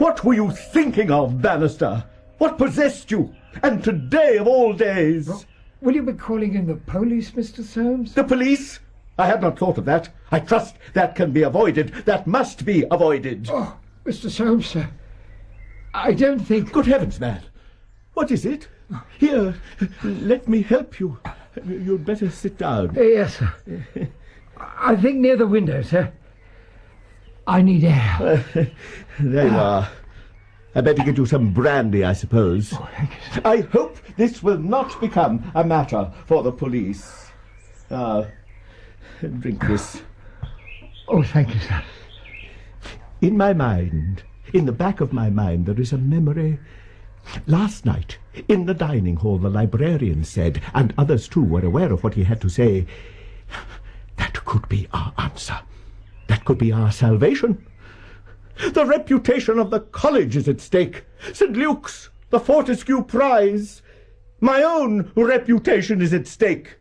What were you thinking of, Bannister? What possessed you? And today of all days? Well, will you be calling in the police, Mr. Soames? The police? I had not thought of that. I trust that can be avoided. That must be avoided. Oh, Mr. Soames, sir. I don't think... Good heavens, man. What is it? Here, let me help you. You'd better sit down. Yes, sir. I think near the window, sir. I need air. There you are. I better get you some brandy, I suppose. Oh, thank you, sir. I hope this will not become a matter for the police. Drink this. Oh, thank you, sir. In my mind, in the back of my mind, there is a memory. Last night, in the dining hall, the librarian said, and others too were aware of what he had to say, that could be our answer. That could be our salvation. The reputation of the college is at stake. St. Luke's, the Fortescue Prize. My own reputation is at stake.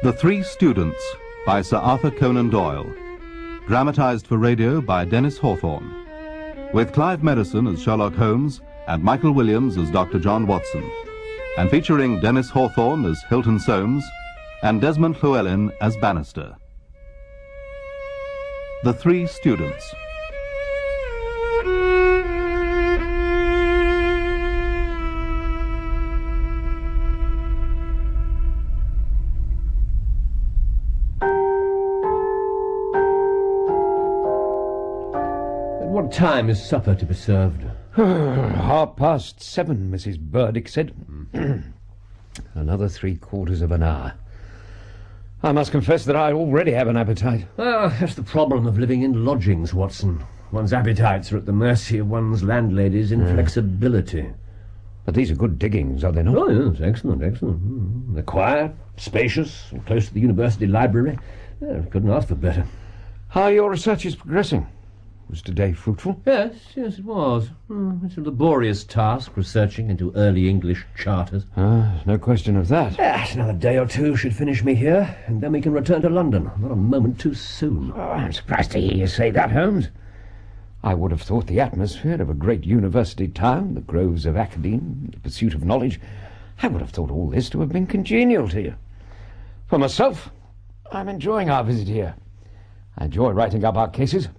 The Three Students by Sir Arthur Conan Doyle. Dramatised for radio by Dennis Hawthorne. With Clive Medicine as Sherlock Holmes and Michael Williams as Dr. John Watson. And featuring Dennis Hawthorne as Hilton Soames and Desmond Llewellyn as Bannister. The Three Students. What time is supper to be served? 7:30, Mrs. Burdick said. Another 3/4 of an hour. I must confess that I already have an appetite. That's the problem of living in lodgings, Watson. One's appetites are at the mercy of one's landlady's inflexibility. But these are good diggings, are they not? Oh, yes, excellent, excellent. They're quiet, spacious, and close to the university library. Couldn't ask for better. How your research is progressing? Was today fruitful? Yes, it was. It's a laborious task, researching into early English charters. No question of that. Another day or two should finish me here, and then we can return to London. Not a moment too soon. Oh, I'm surprised to hear you say that, Holmes. I would have thought the atmosphere of a great university town, the groves of academe, the pursuit of knowledge, I would have thought all this to have been congenial to you. For myself, I'm enjoying our visit here. I enjoy writing up our cases.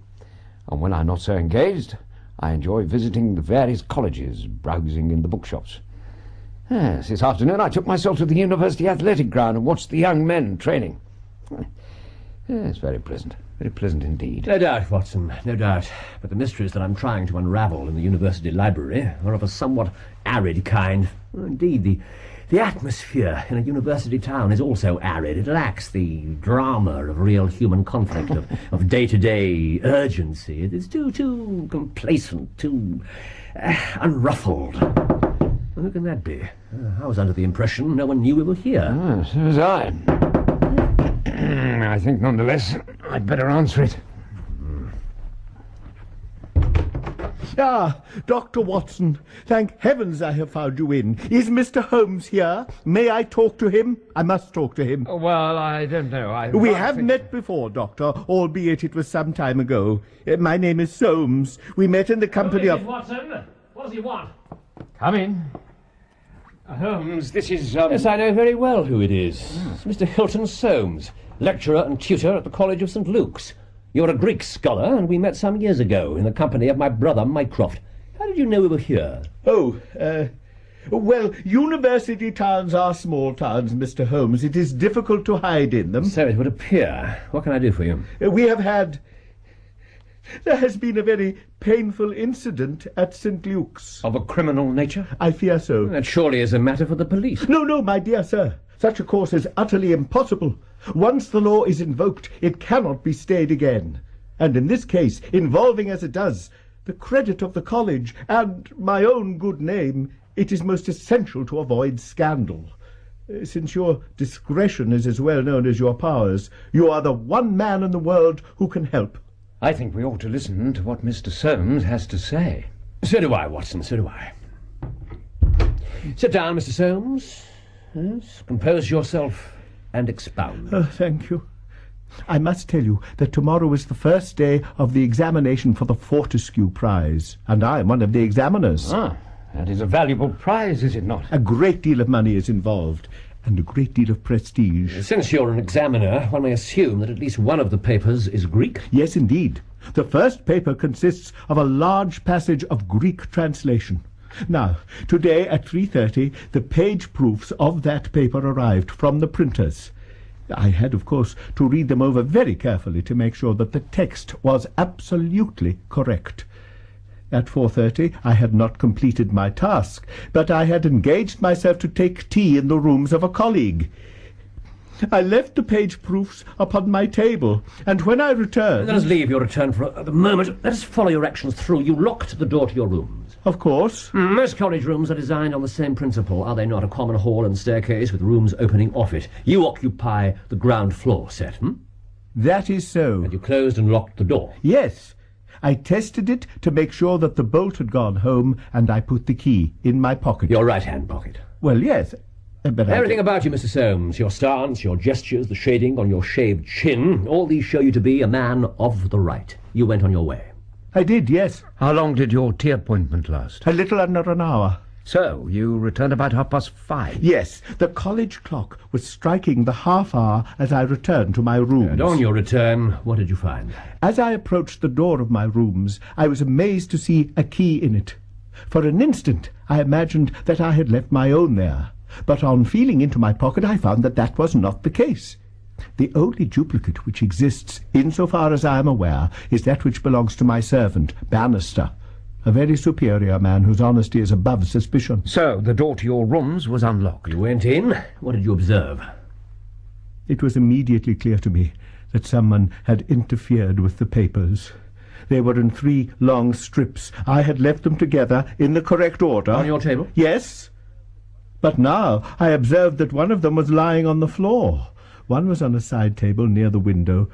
And when I'm not so engaged, I enjoy visiting the various colleges, browsing in the bookshops. Yes, this afternoon I took myself to the university athletic ground and watched the young men training. Yes, very pleasant indeed. No doubt, Watson, no doubt. But the mysteries that I'm trying to unravel in the university library are of a somewhat arid kind. Indeed, the atmosphere in a university town is also arid. It lacks the drama of real human conflict, of day-to-day urgency. It's too complacent, too unruffled. Who can that be? I was under the impression no one knew we were here. So was I. I think, nonetheless, I'd better answer it. Dr. Watson, thank heavens I have found you in. Is Mr. Holmes here? May I talk to him? I must talk to him. Well, I don't know. We have met before, Doctor, albeit it was some time ago. My name is Soames. We met in the company of... Watson? What does he want? Come in. Holmes, this is... Yes, I know very well who it is. It's Mr. Hilton Soames, lecturer and tutor at the College of St. Luke's. You're a Greek scholar, and we met some years ago in the company of my brother Mycroft. How did you know we were here? Well, university towns are small towns, Mr. Holmes. It is difficult to hide in them. So it would appear. What can I do for you? There has been a very painful incident at St. Luke's. Of a criminal nature? I fear so. That surely is a matter for the police. No, my dear sir. Such a course is utterly impossible. Once the law is invoked, it cannot be stayed again. And in this case, involving as it does the credit of the college and my own good name, it is most essential to avoid scandal. Since your discretion is as well known as your powers, you are the one man in the world who can help. I think we ought to listen to what Mr. Soames has to say. So do I, Watson, so do I. Sit down, Mr. Soames. Yes, compose yourself and expound. Oh, thank you. I must tell you that tomorrow is the first day of the examination for the Fortescue Prize, and I am one of the examiners. Ah, that is a valuable prize, is it not? A great deal of money is involved, and a great deal of prestige. Since you're an examiner, one may assume that at least one of the papers is Greek. Yes, indeed. The first paper consists of a large passage of Greek translation. Now, today at 3:30, the page proofs of that paper arrived from the printers. I had, of course, to read them over very carefully to make sure that the text was absolutely correct. At 4:30 I had not completed my task, but I had engaged myself to take tea in the rooms of a colleague. I left the page proofs upon my table, and when I returned... Let us leave your return for the moment. Let us follow your actions through. You locked the door to your rooms. Of course. Most college rooms are designed on the same principle, are they not? A common hall and staircase with rooms opening off it. You occupy the ground floor set, That is so. And you closed and locked the door. Yes. I tested it to make sure that the bolt had gone home, and I put the key in my pocket. Your right-hand pocket. Well, yes. But Everything about you, Mr. Soames, your stance, your gestures, the shading on your shaved chin, all these show you to be a man of the right. You went on your way. I did, yes. How long did your tea appointment last? A little under an hour. So, you returned about 5:30? Yes, the college clock was striking the half hour as I returned to my rooms. And on your return, what did you find? As I approached the door of my rooms, I was amazed to see a key in it. For an instant, I imagined that I had left my own there, but on feeling into my pocket, I found that that was not the case. The only duplicate which exists, insofar as I am aware, is that which belongs to my servant, Bannister, a very superior man whose honesty is above suspicion. So, the door to your rooms was unlocked? You went in. What did you observe? It was immediately clear to me that someone had interfered with the papers. They were in 3 long strips. I had left them together in the correct order. On your table? Yes. But now I observed that one of them was lying on the floor. One was on a side table near the window.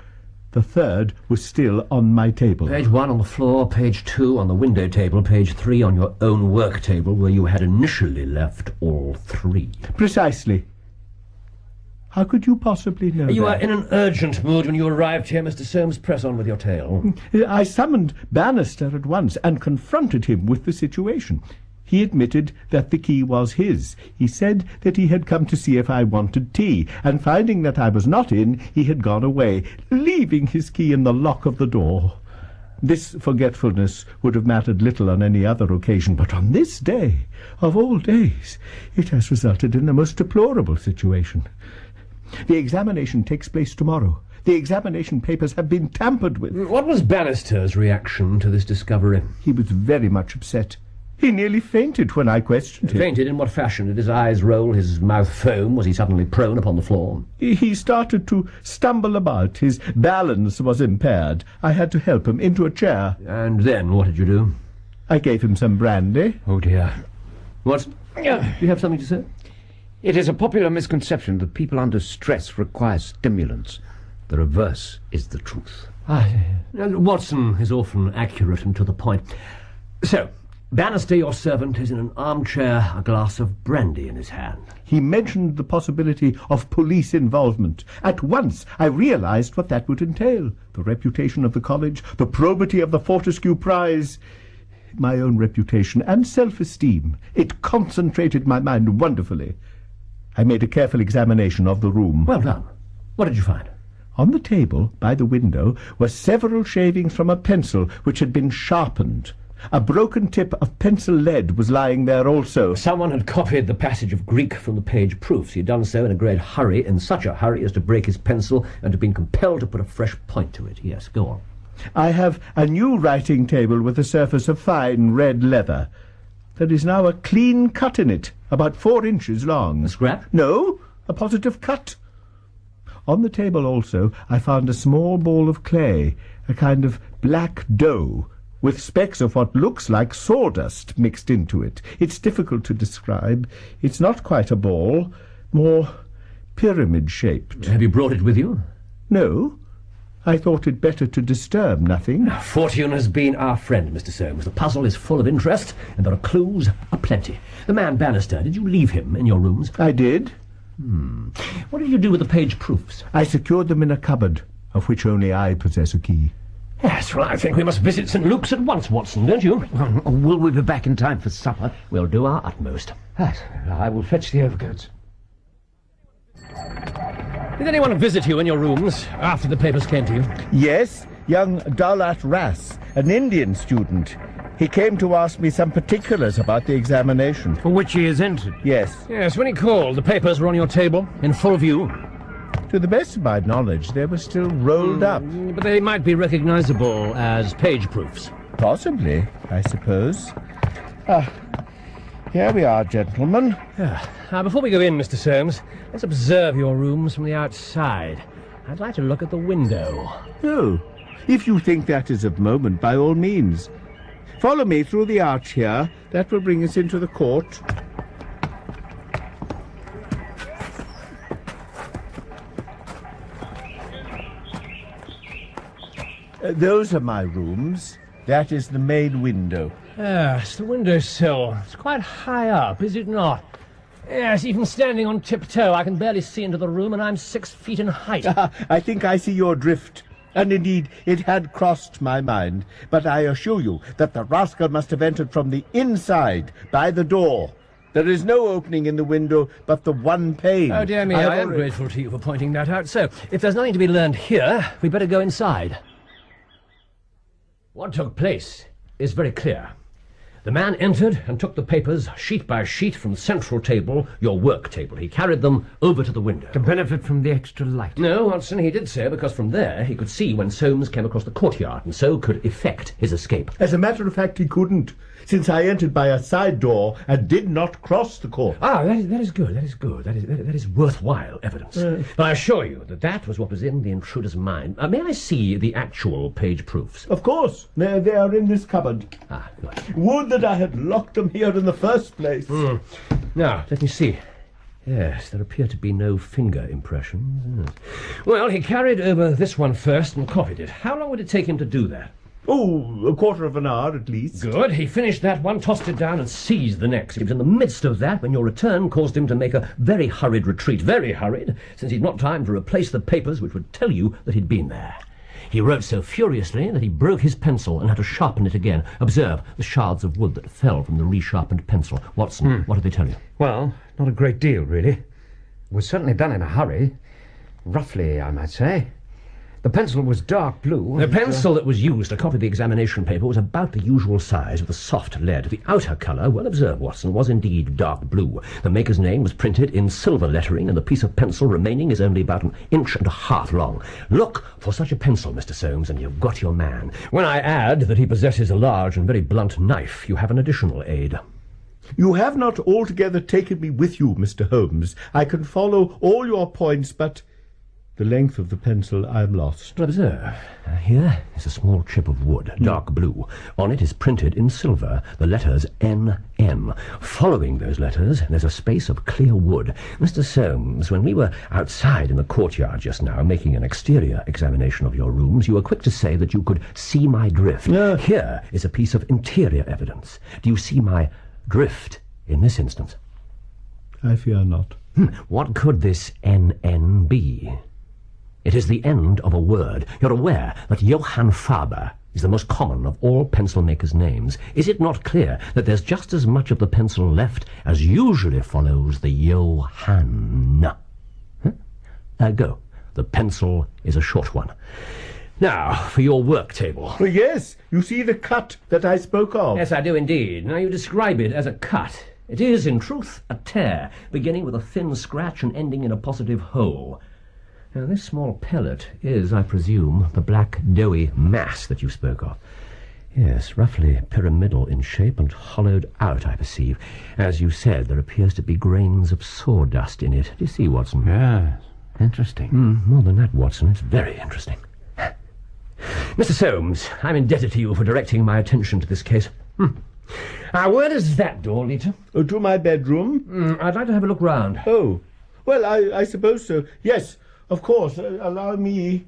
The third was still on my table. Page 1 on the floor, page 2 on the window table, page 3 on your own work table, where you had initially left all 3. Precisely. How could you possibly know You that? were in an urgent mood when you arrived here, Mr. Soames. Press on with your tale. I summoned Bannister at once and confronted him with the situation. He admitted that the key was his. He said that he had come to see if I wanted tea, and finding that I was not in, he had gone away, leaving his key in the lock of the door. This forgetfulness would have mattered little on any other occasion, but on this day, of all days, it has resulted in a most deplorable situation. The examination takes place tomorrow. The examination papers have been tampered with. What was Bannister's reaction to this discovery? He was very much upset. He nearly fainted when I questioned him. Fainted in what fashion? Did his eyes roll, his mouth foam? Was he suddenly prone upon the floor? He started to stumble about. His balance was impaired. I had to help him into a chair. And then what did you do? I gave him some brandy. Oh, dear. What? Do you have something to say? It is a popular misconception that people under stress require stimulants. The reverse is the truth. Watson is often accurate and to the point. So, Bannister, your servant, is in an armchair, a glass of brandy in his hand. He mentioned the possibility of police involvement. At once I realized what that would entail. The reputation of the college, the probity of the Fortescue Prize, my own reputation and self-esteem. It concentrated my mind wonderfully. I made a careful examination of the room. Well done. What did you find? On the table, by the window, were several shavings from a pencil which had been sharpened. A broken tip of pencil lead was lying there also. Someone had copied the passage of Greek from the page proofs. He had done so in a great hurry, in such a hurry as to break his pencil and had been compelled to put a fresh point to it. Yes, go on. I have a new writing table with a surface of fine red leather. There is now a clean cut in it, about 4 inches long. A scrap? No, a positive cut. On the table also I found a small ball of clay, a kind of black dough, with specks of what looks like sawdust mixed into it. It's difficult to describe. It's not quite a ball, more pyramid-shaped. Have you brought it with you? No, I thought it better to disturb nothing. Fortune has been our friend, Mr. Soames. The puzzle is full of interest, and there are clues aplenty. The man Bannister, did you leave him in your rooms? I did. What did you do with the page proofs? I secured them in a cupboard, of which only I possess a key. Yes, well, I think we must visit St. Luke's at once, Watson, don't you? Will we be back in time for supper? We'll do our utmost. Right, I will fetch the overcoats. Did anyone visit you in your rooms after the papers came to you? Yes, young Daulat Ras, an Indian student. He came to ask me some particulars about the examination. For which he is entered. Yes. Yes, when he called, the papers were on your table, in full view. To the best of my knowledge, they were still rolled up. But they might be recognizable as page proofs. Possibly, I suppose. Here we are, gentlemen. Now, before we go in, Mr. Soames, let's observe your rooms from the outside. I'd like to look at the window. Oh, if you think that is of moment, by all means. Follow me through the arch here. That will bring us into the court. Those are my rooms. That is the main window. Yes, the windowsill. It's quite high up, is it not? Yes, even standing on tiptoe, I can barely see into the room, and I'm 6 feet in height. I think I see your drift. And indeed, it had crossed my mind. But I assure you that the rascal must have entered from the inside, by the door. There is no opening in the window but the one pane. Oh, dear me, I am grateful to you for pointing that out. So, if there's nothing to be learned here, we'd better go inside. What took place is very clear. The man entered and took the papers, sheet by sheet, from the central table, your work table. He carried them over to the window. To benefit from the extra light. No, Watson, he did so because from there he could see when Soames came across the courtyard and so could effect his escape. As a matter of fact, he couldn't, since I entered by a side door and did not cross the court. That is good. That is worthwhile evidence. But I assure you that was what was in the intruder's mind. May I see the actual page proofs? Of course. They are in this cupboard. Good. Would that I had locked them here in the first place. Now, let me see. Yes, there appear to be no finger impressions. Well, he carried over this one first and copied it. How long would it take him to do that? Oh, a quarter of an hour at least. Good. He finished that one, tossed it down, and seized the next. He was in the midst of that when your return caused him to make a very hurried retreat. Very hurried, since he'd not time to replace the papers which would tell you that he'd been there. He wrote so furiously that he broke his pencil and had to sharpen it again. Observe the shards of wood that fell from the resharpened pencil. Watson, what did they tell you? Well, not a great deal, really. It was certainly done in a hurry. Roughly, I might say. The pencil was dark blue. The pencil that was used to copy the examination paper was about the usual size with a soft lead. The outer colour, well observed, Watson, was indeed dark blue. The maker's name was printed in silver lettering, and the piece of pencil remaining is only about 1.5 inches long. Look for such a pencil, Mr. Soames, and you've got your man. When I add that he possesses a large and very blunt knife, you have an additional aid. You have not altogether taken me with you, Mr. Holmes. I can follow all your points, but the length of the pencil I am lost. Well, observe. Here is a small chip of wood, dark blue. On it is printed in silver the letters N.M. Following those letters, there's a space of clear wood. Mr. Soames, when we were outside in the courtyard just now, making an exterior examination of your rooms, you were quick to say that you could see my drift. Here is a piece of interior evidence. Do you see my drift in this instance? I fear not. What could this N.N. be? It is the end of a word. You're aware that Johann Faber is the most common of all pencil makers' names. Is it not clear that there's just as much of the pencil left as usually follows the Johann? Go. The pencil is a short one. Now, for your work table. Well, yes, you see the cut that I spoke of. Yes, I do indeed. Now, you describe it as a cut. It is, in truth, a tear, beginning with a thin scratch and ending in a positive hole. Now, this small pellet is, I presume, the black doughy mass that you spoke of. Yes, roughly pyramidal in shape and hollowed out, I perceive. As you said, there appears to be grains of sawdust in it. Do you see, Watson? Yes, interesting. More than that, Watson, it's very interesting. Mr. Soames, I'm indebted to you for directing my attention to this case. Now, where does that door lead to? Oh, to my bedroom? I'd like to have a look round. Oh, well, I suppose so. Yes, of course. Allow me.